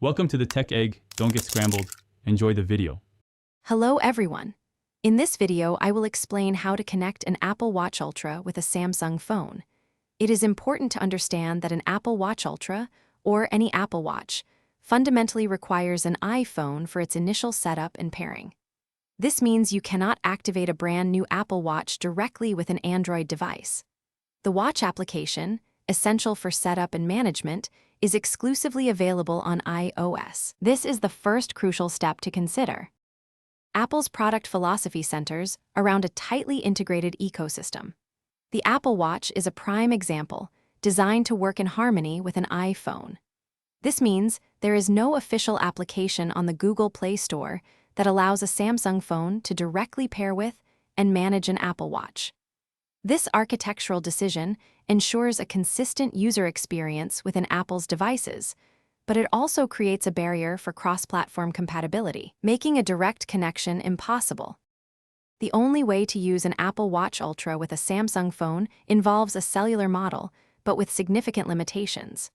Welcome to the Tech Egg. Don't get scrambled. Enjoy the video. Hello everyone. In this video, I will explain how to connect an Apple Watch Ultra with a Samsung phone. It is important to understand that an Apple Watch Ultra, or any Apple Watch, fundamentally requires an iPhone for its initial setup and pairing. This means you cannot activate a brand new Apple Watch directly with an Android device. The watch application, essential for setup and management, is exclusively available on iOS. This is the first crucial step to consider. Apple's product philosophy centers around a tightly integrated ecosystem. The Apple Watch is a prime example, designed to work in harmony with an iPhone. This means there is no official application on the Google Play Store that allows a Samsung phone to directly pair with and manage an Apple Watch. This architectural decision ensures a consistent user experience within Apple's devices, but it also creates a barrier for cross-platform compatibility, making a direct connection impossible. The only way to use an Apple Watch Ultra with a Samsung phone involves a cellular model, but with significant limitations.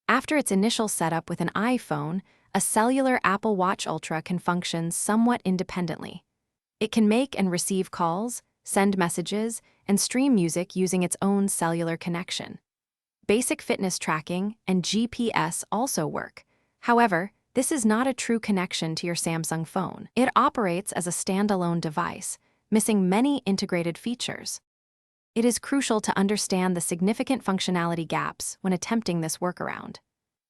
After its initial setup with an iPhone, a cellular Apple Watch Ultra can function somewhat independently. It can make and receive calls, send messages, and stream music using its own cellular connection. Basic fitness tracking and GPS also work. However, this is not a true connection to your Samsung phone. It operates as a standalone device, missing many integrated features. It is crucial to understand the significant functionality gaps when attempting this workaround.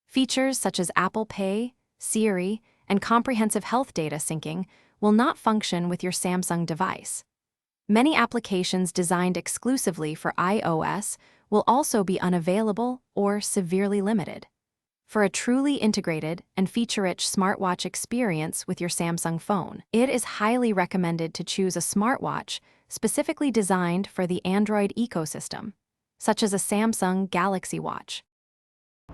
Features such as Apple Pay, Siri, and comprehensive health data syncing will not function with your Samsung device. Many applications designed exclusively for iOS will also be unavailable or severely limited. For a truly integrated and feature-rich smartwatch experience with your Samsung phone, it is highly recommended to choose a smartwatch specifically designed for the Android ecosystem, such as a Samsung Galaxy Watch.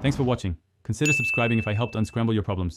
Thanks for watching. Consider subscribing if I helped unscramble your problems.